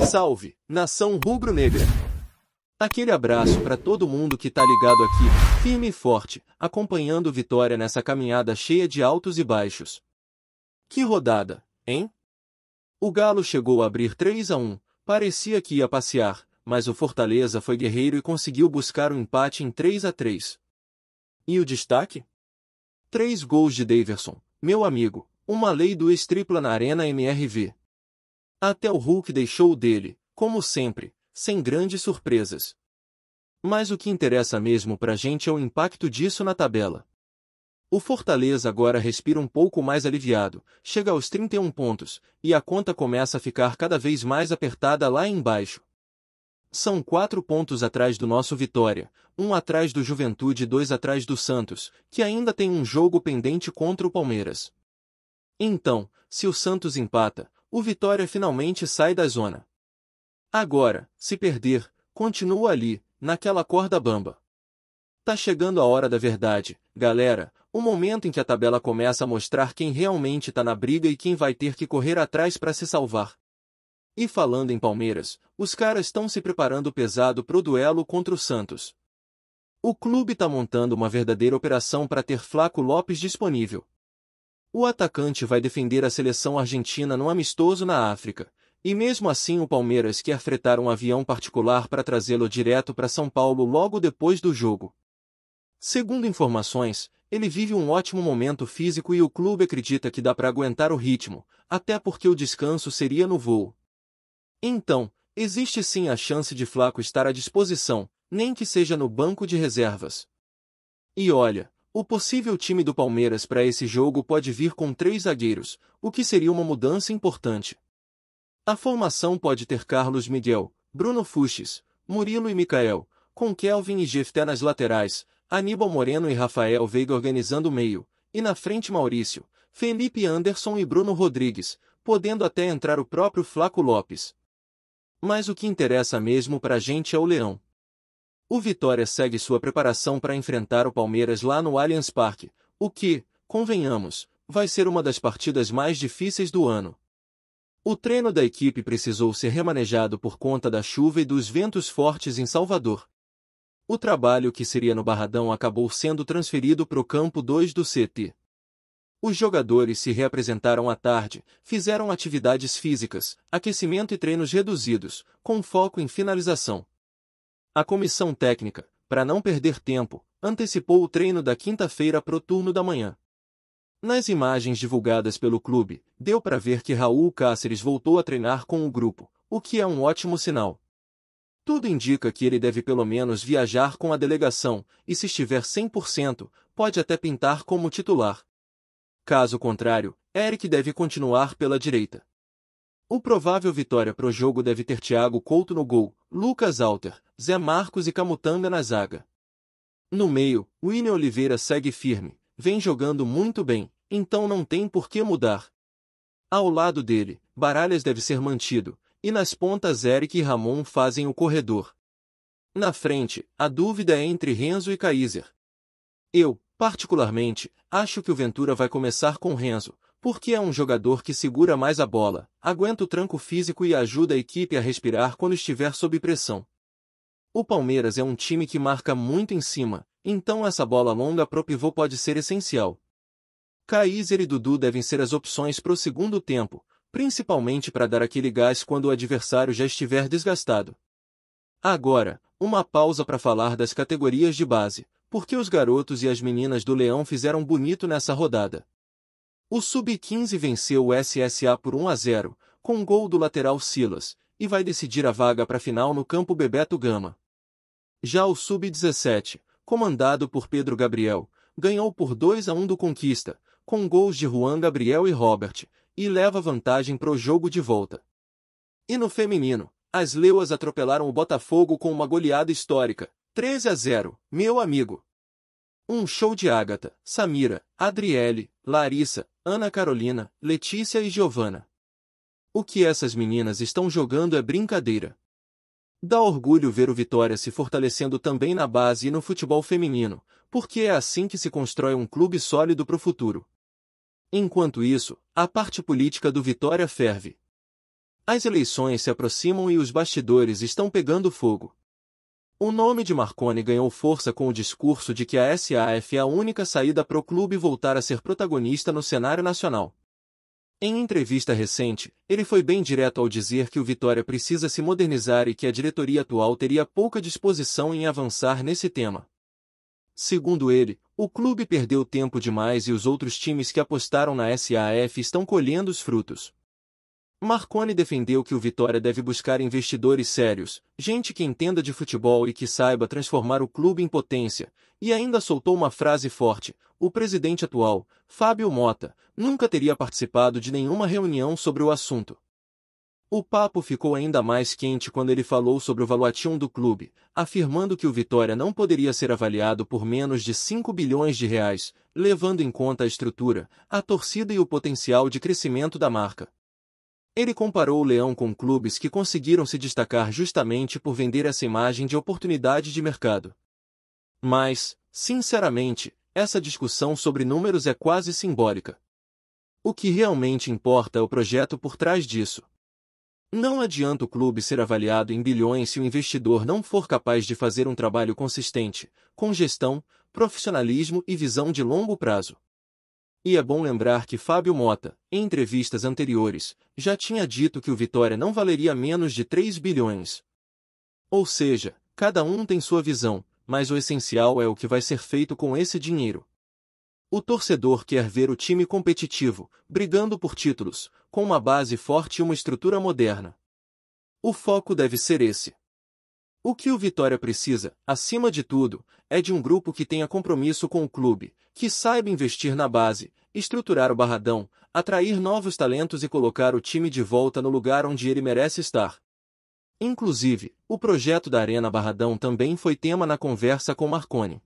Salve, nação rubro-negra! Aquele abraço para todo mundo que tá ligado aqui, firme e forte, acompanhando o Vitória nessa caminhada cheia de altos e baixos. Que rodada, hein? O Galo chegou a abrir 3-1, parecia que ia passear, mas o Fortaleza foi guerreiro e conseguiu buscar o empate em 3-3. E o destaque? 3 gols de Daverson, meu amigo, uma lei do ex-tripla na Arena MRV. Até o Hulk deixou o dele, como sempre, sem grandes surpresas. Mas o que interessa mesmo pra gente é o impacto disso na tabela. O Fortaleza agora respira um pouco mais aliviado, chega aos 31 pontos, e a conta começa a ficar cada vez mais apertada lá embaixo. São 4 pontos atrás do nosso Vitória, 1 atrás do Juventude e 2 atrás do Santos, que ainda tem um jogo pendente contra o Palmeiras. Então, se o Santos empata, o Vitória finalmente sai da zona. Agora, se perder, continua ali, naquela corda bamba. Tá chegando a hora da verdade, galera, o momento em que a tabela começa a mostrar quem realmente tá na briga e quem vai ter que correr atrás para se salvar. E falando em Palmeiras, os caras estão se preparando pesado pro duelo contra o Santos. O clube tá montando uma verdadeira operação para ter Flaco Lopes disponível. O atacante vai defender a seleção argentina no amistoso na África, e mesmo assim o Palmeiras quer fretar um avião particular para trazê-lo direto para São Paulo logo depois do jogo. Segundo informações, ele vive um ótimo momento físico e o clube acredita que dá para aguentar o ritmo, até porque o descanso seria no voo. Então, existe sim a chance de Flaco estar à disposição, nem que seja no banco de reservas. E olha, o possível time do Palmeiras para esse jogo pode vir com 3 zagueiros, o que seria uma mudança importante. A formação pode ter Carlos Miguel, Bruno Fuchs, Murilo e Michael, com Kelvin e Jefté nas laterais, Aníbal Moreno e Rafael Veiga organizando o meio, e na frente Maurício, Felipe Anderson e Bruno Rodrigues, podendo até entrar o próprio Flaco Lopes. Mas o que interessa mesmo pra gente é o Leão. O Vitória segue sua preparação para enfrentar o Palmeiras lá no Allianz Parque, o que, convenhamos, vai ser uma das partidas mais difíceis do ano. O treino da equipe precisou ser remanejado por conta da chuva e dos ventos fortes em Salvador. O trabalho que seria no Barradão acabou sendo transferido para o campo 2 do CT. Os jogadores se reapresentaram à tarde, fizeram atividades físicas, aquecimento e treinos reduzidos, com foco em finalização. A comissão técnica, para não perder tempo, antecipou o treino da quinta-feira para o turno da manhã. Nas imagens divulgadas pelo clube, deu para ver que Raul Cáceres voltou a treinar com o grupo, o que é um ótimo sinal. Tudo indica que ele deve pelo menos viajar com a delegação, e se estiver 100%, pode até pintar como titular. Caso contrário, Eric deve continuar pela direita. O provável Vitória pro jogo deve ter Thiago Couto no gol, Lucas Alter, Zé Marcos e Camutanga na zaga. No meio, William Oliveira segue firme, vem jogando muito bem, então não tem por que mudar. Ao lado dele, Baralhas deve ser mantido, e nas pontas Eric e Ramon fazem o corredor. Na frente, a dúvida é entre Renzo e Kaiser. Eu, particularmente, acho que o Ventura vai começar com Renzo, porque é um jogador que segura mais a bola, aguenta o tranco físico e ajuda a equipe a respirar quando estiver sob pressão. O Palmeiras é um time que marca muito em cima, então essa bola longa pro pivô pode ser essencial. Kaiser e Dudu devem ser as opções pro segundo tempo, principalmente para dar aquele gás quando o adversário já estiver desgastado. Agora, uma pausa para falar das categorias de base, porque os garotos e as meninas do Leão fizeram bonito nessa rodada. O Sub-15 venceu o SSA por 1-0, com um gol do lateral Silas, e vai decidir a vaga para a final no campo Bebeto Gama. Já o Sub-17, comandado por Pedro Gabriel, ganhou por 2-1 do Conquista, com gols de Juan Gabriel e Robert, e leva vantagem pro jogo de volta. E no feminino, as Leoas atropelaram o Botafogo com uma goleada histórica, 13-0, meu amigo. Um show de Ágata, Samira, Adriele, Larissa, Ana Carolina, Letícia e Giovana. O que essas meninas estão jogando é brincadeira. Dá orgulho ver o Vitória se fortalecendo também na base e no futebol feminino, porque é assim que se constrói um clube sólido pro futuro. Enquanto isso, a parte política do Vitória ferve. As eleições se aproximam e os bastidores estão pegando fogo. O nome de Marconi ganhou força com o discurso de que a SAF é a única saída para o clube voltar a ser protagonista no cenário nacional. Em entrevista recente, ele foi bem direto ao dizer que o Vitória precisa se modernizar e que a diretoria atual teria pouca disposição em avançar nesse tema. Segundo ele, o clube perdeu tempo demais e os outros times que apostaram na SAF estão colhendo os frutos. Marconi defendeu que o Vitória deve buscar investidores sérios, gente que entenda de futebol e que saiba transformar o clube em potência, e ainda soltou uma frase forte: o presidente atual, Fábio Mota, nunca teria participado de nenhuma reunião sobre o assunto. O papo ficou ainda mais quente quando ele falou sobre o valuation do clube, afirmando que o Vitória não poderia ser avaliado por menos de 5 bilhões de reais, levando em conta a estrutura, a torcida e o potencial de crescimento da marca. Ele comparou o Leão com clubes que conseguiram se destacar justamente por vender essa imagem de oportunidade de mercado. Mas, sinceramente, essa discussão sobre números é quase simbólica. O que realmente importa é o projeto por trás disso. Não adianta o clube ser avaliado em bilhões se o investidor não for capaz de fazer um trabalho consistente, com gestão, profissionalismo e visão de longo prazo. E é bom lembrar que Fábio Mota, em entrevistas anteriores, já tinha dito que o Vitória não valeria menos de 3 bilhões. Ou seja, cada um tem sua visão, mas o essencial é o que vai ser feito com esse dinheiro. O torcedor quer ver o time competitivo, brigando por títulos, com uma base forte e uma estrutura moderna. O foco deve ser esse. O que o Vitória precisa, acima de tudo, é de um grupo que tenha compromisso com o clube, que saiba investir na base, estruturar o Barradão, atrair novos talentos e colocar o time de volta no lugar onde ele merece estar. Inclusive, o projeto da Arena Barradão também foi tema na conversa com Marconi.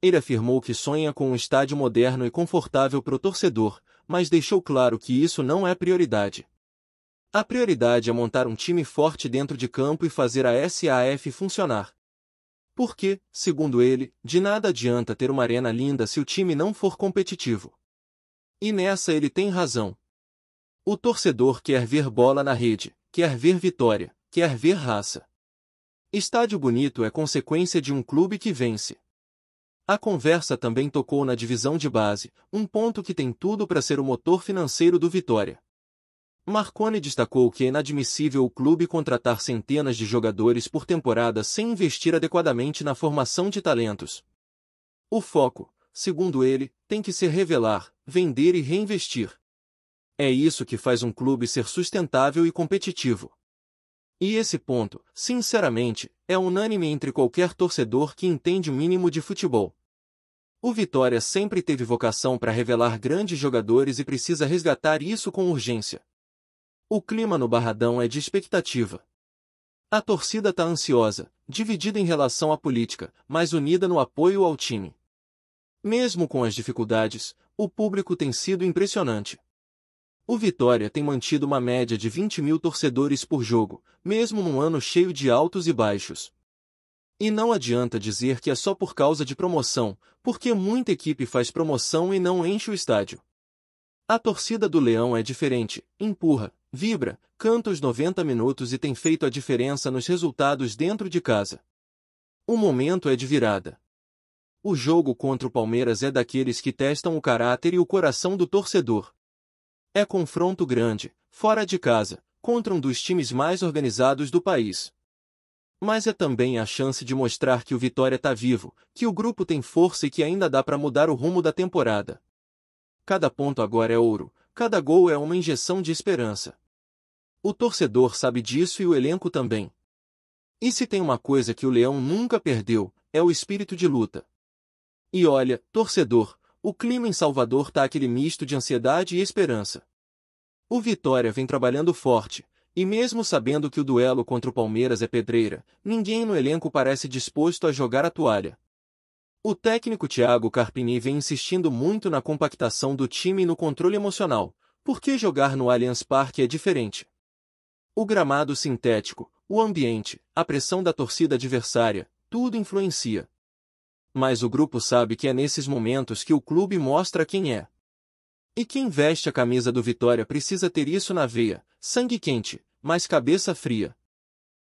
Ele afirmou que sonha com um estádio moderno e confortável para o torcedor, mas deixou claro que isso não é prioridade. A prioridade é montar um time forte dentro de campo e fazer a SAF funcionar. Porque, segundo ele, de nada adianta ter uma arena linda se o time não for competitivo. E nessa ele tem razão. O torcedor quer ver bola na rede, quer ver vitória, quer ver raça. Estádio bonito é consequência de um clube que vence. A conversa também tocou na divisão de base, um ponto que tem tudo para ser o motor financeiro do Vitória. Marconi destacou que é inadmissível o clube contratar centenas de jogadores por temporada sem investir adequadamente na formação de talentos. O foco, segundo ele, tem que ser revelar, vender e reinvestir. É isso que faz um clube ser sustentável e competitivo. E esse ponto, sinceramente, é unânime entre qualquer torcedor que entende o mínimo de futebol. O Vitória sempre teve vocação para revelar grandes jogadores e precisa resgatar isso com urgência. O clima no Barradão é de expectativa. A torcida está ansiosa, dividida em relação à política, mas unida no apoio ao time. Mesmo com as dificuldades, o público tem sido impressionante. O Vitória tem mantido uma média de 20 mil torcedores por jogo, mesmo num ano cheio de altos e baixos. E não adianta dizer que é só por causa de promoção, porque muita equipe faz promoção e não enche o estádio. A torcida do Leão é diferente, empurra, vibra, canta os 90 minutos e tem feito a diferença nos resultados dentro de casa. O momento é de virada. O jogo contra o Palmeiras é daqueles que testam o caráter e o coração do torcedor. É confronto grande, fora de casa, contra um dos times mais organizados do país. Mas é também a chance de mostrar que o Vitória está vivo, que o grupo tem força e que ainda dá para mudar o rumo da temporada. Cada ponto agora é ouro, cada gol é uma injeção de esperança. O torcedor sabe disso e o elenco também. E se tem uma coisa que o Leão nunca perdeu, é o espírito de luta. E olha, torcedor, o clima em Salvador tá aquele misto de ansiedade e esperança. O Vitória vem trabalhando forte, e mesmo sabendo que o duelo contra o Palmeiras é pedreira, ninguém no elenco parece disposto a jogar a toalha. O técnico Thiago Carpini vem insistindo muito na compactação do time e no controle emocional, porque jogar no Allianz Parque é diferente. O gramado sintético, o ambiente, a pressão da torcida adversária, tudo influencia. Mas o grupo sabe que é nesses momentos que o clube mostra quem é. E quem veste a camisa do Vitória precisa ter isso na veia, sangue quente, mas cabeça fria.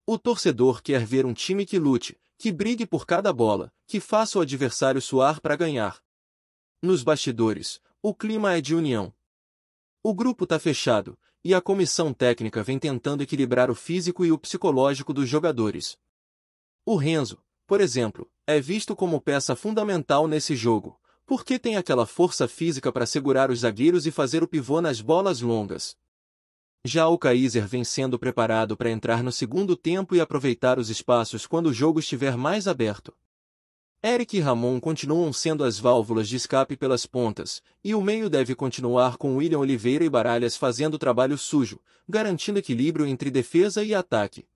O torcedor quer ver um time que lute, que brigue por cada bola, que faça o adversário suar para ganhar. Nos bastidores, o clima é de união. O grupo tá fechado, e a comissão técnica vem tentando equilibrar o físico e o psicológico dos jogadores. O Renzo, por exemplo, é visto como peça fundamental nesse jogo, porque tem aquela força física para segurar os zagueiros e fazer o pivô nas bolas longas. Já o Kaiser vem sendo preparado para entrar no segundo tempo e aproveitar os espaços quando o jogo estiver mais aberto. Eric e Ramon continuam sendo as válvulas de escape pelas pontas, e o meio deve continuar com William Oliveira e Baralhas fazendo o trabalho sujo, garantindo equilíbrio entre defesa e ataque.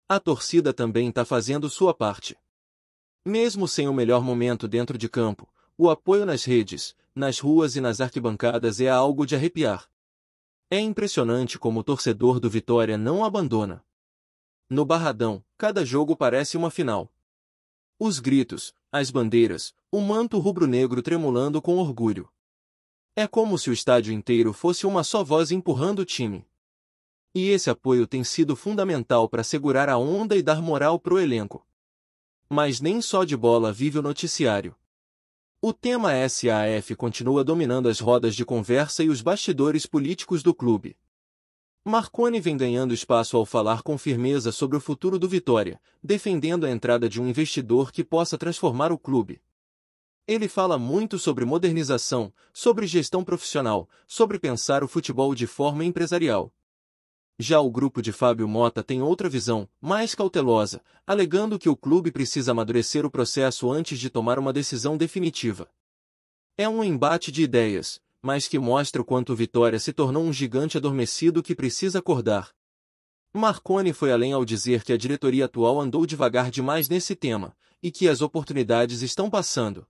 A torcida também está fazendo sua parte. Mesmo sem o melhor momento dentro de campo, o apoio nas redes, nas ruas e nas arquibancadas é algo de arrepiar. É impressionante como o torcedor do Vitória não abandona. No Barradão, cada jogo parece uma final. Os gritos, as bandeiras, o manto rubro-negro tremulando com orgulho. É como se o estádio inteiro fosse uma só voz empurrando o time. E esse apoio tem sido fundamental para segurar a onda e dar moral pro elenco. Mas nem só de bola vive o noticiário. O tema SAF continua dominando as rodas de conversa e os bastidores políticos do clube. Marconi vem ganhando espaço ao falar com firmeza sobre o futuro do Vitória, defendendo a entrada de um investidor que possa transformar o clube. Ele fala muito sobre modernização, sobre gestão profissional, sobre pensar o futebol de forma empresarial. Já o grupo de Fábio Mota tem outra visão, mais cautelosa, alegando que o clube precisa amadurecer o processo antes de tomar uma decisão definitiva. É um embate de ideias, mas que mostra o quanto o Vitória se tornou um gigante adormecido que precisa acordar. Marconi foi além ao dizer que a diretoria atual andou devagar demais nesse tema, e que as oportunidades estão passando.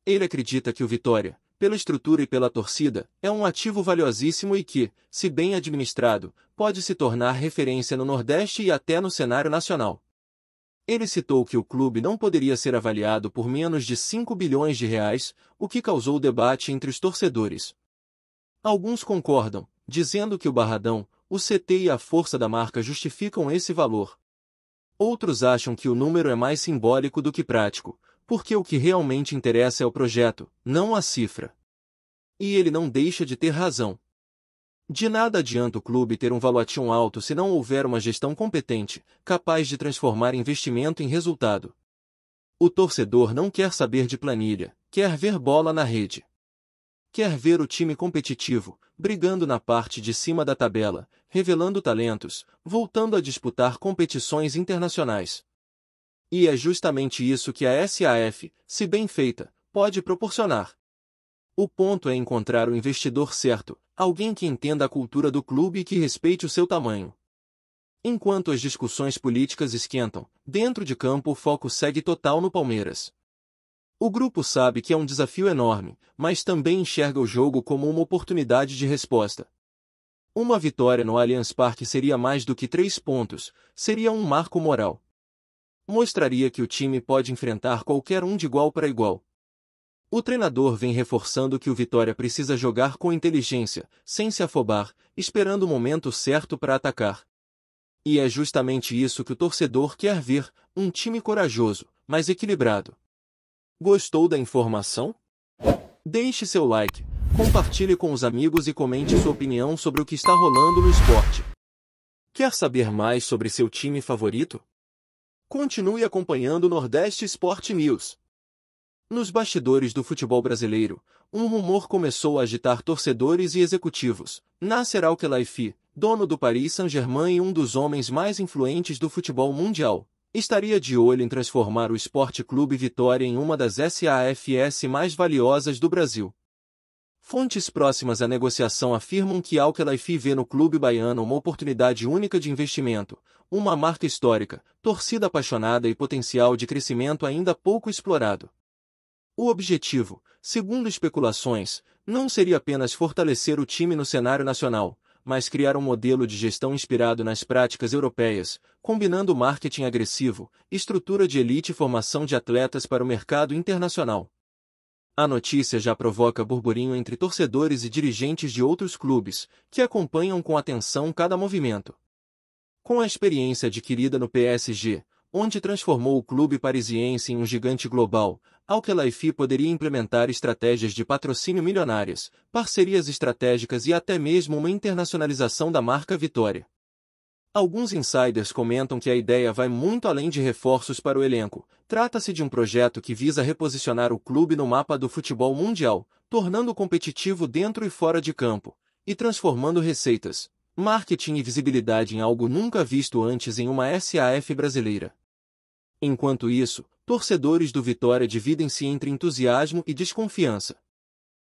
Ele acredita que o Vitória, pela estrutura e pela torcida, é um ativo valiosíssimo e que, se bem administrado, pode se tornar referência no Nordeste e até no cenário nacional. Ele citou que o clube não poderia ser avaliado por menos de 5 bilhões de reais, o que causou debate entre os torcedores. Alguns concordam, dizendo que o Barradão, o CT e a força da marca justificam esse valor. Outros acham que o número é mais simbólico do que prático, porque o que realmente interessa é o projeto, não a cifra. E ele não deixa de ter razão. De nada adianta o clube ter um valuation alto se não houver uma gestão competente, capaz de transformar investimento em resultado. O torcedor não quer saber de planilha, quer ver bola na rede. Quer ver o time competitivo, brigando na parte de cima da tabela, revelando talentos, voltando a disputar competições internacionais. E é justamente isso que a SAF, se bem feita, pode proporcionar. O ponto é encontrar o investidor certo, alguém que entenda a cultura do clube e que respeite o seu tamanho. Enquanto as discussões políticas esquentam, dentro de campo o foco segue total no Palmeiras. O grupo sabe que é um desafio enorme, mas também enxerga o jogo como uma oportunidade de resposta. Uma vitória no Allianz Parque seria mais do que 3 pontos, seria um marco moral. Mostraria que o time pode enfrentar qualquer um de igual para igual. O treinador vem reforçando que o Vitória precisa jogar com inteligência, sem se afobar, esperando o momento certo para atacar. E é justamente isso que o torcedor quer ver, um time corajoso, mas equilibrado. Gostou da informação? Deixe seu like, compartilhe com os amigos e comente sua opinião sobre o que está rolando no esporte. Quer saber mais sobre seu time favorito? Continue acompanhando o Nordeste Sport News. Nos bastidores do futebol brasileiro, um rumor começou a agitar torcedores e executivos. Nasser Al-Khelaifi, dono do Paris Saint-Germain e um dos homens mais influentes do futebol mundial, estaria de olho em transformar o Sport Clube Vitória em uma das SAFs mais valiosas do Brasil. Fontes próximas à negociação afirmam que Al-Khelaifi vê no clube baiano uma oportunidade única de investimento, uma marca histórica, torcida apaixonada e potencial de crescimento ainda pouco explorado. O objetivo, segundo especulações, não seria apenas fortalecer o time no cenário nacional, mas criar um modelo de gestão inspirado nas práticas europeias, combinando marketing agressivo, estrutura de elite e formação de atletas para o mercado internacional. A notícia já provoca burburinho entre torcedores e dirigentes de outros clubes, que acompanham com atenção cada movimento. Com a experiência adquirida no PSG, onde transformou o clube parisiense em um gigante global, Al-Khelaifi poderia implementar estratégias de patrocínio milionárias, parcerias estratégicas e até mesmo uma internacionalização da marca Vitória. Alguns insiders comentam que a ideia vai muito além de reforços para o elenco. Trata-se de um projeto que visa reposicionar o clube no mapa do futebol mundial, tornando-o competitivo dentro e fora de campo, e transformando receitas, marketing e visibilidade em algo nunca visto antes em uma SAF brasileira. Enquanto isso, torcedores do Vitória dividem-se entre entusiasmo e desconfiança.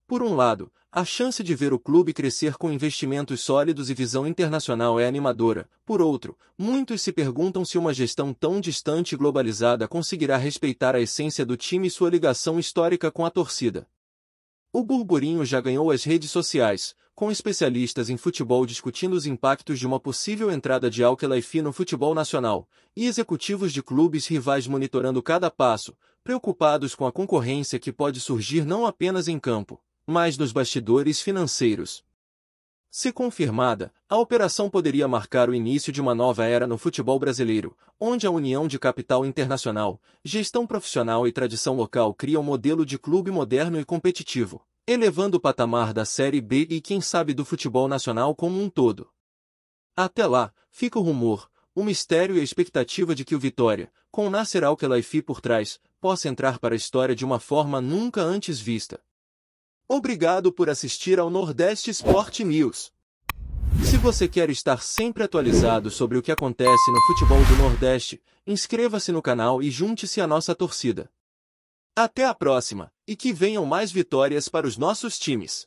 Por um lado, a chance de ver o clube crescer com investimentos sólidos e visão internacional é animadora. Por outro, muitos se perguntam se uma gestão tão distante e globalizada conseguirá respeitar a essência do time e sua ligação histórica com a torcida. O burburinho já ganhou as redes sociais, com especialistas em futebol discutindo os impactos de uma possível entrada de Al-Khelaifi no futebol nacional, e executivos de clubes rivais monitorando cada passo, preocupados com a concorrência que pode surgir não apenas em campo, mas nos bastidores financeiros. Se confirmada, a operação poderia marcar o início de uma nova era no futebol brasileiro, onde a união de capital internacional, gestão profissional e tradição local cria um modelo de clube moderno e competitivo, elevando o patamar da Série B e quem sabe do futebol nacional como um todo. Até lá, fica o rumor, o mistério e a expectativa de que o Vitória, com Nasser Al-Khelaifi por trás, possa entrar para a história de uma forma nunca antes vista. Obrigado por assistir ao Nordeste Sport News. Se você quer estar sempre atualizado sobre o que acontece no futebol do Nordeste, inscreva-se no canal e junte-se à nossa torcida. Até a próxima, e que venham mais vitórias para os nossos times.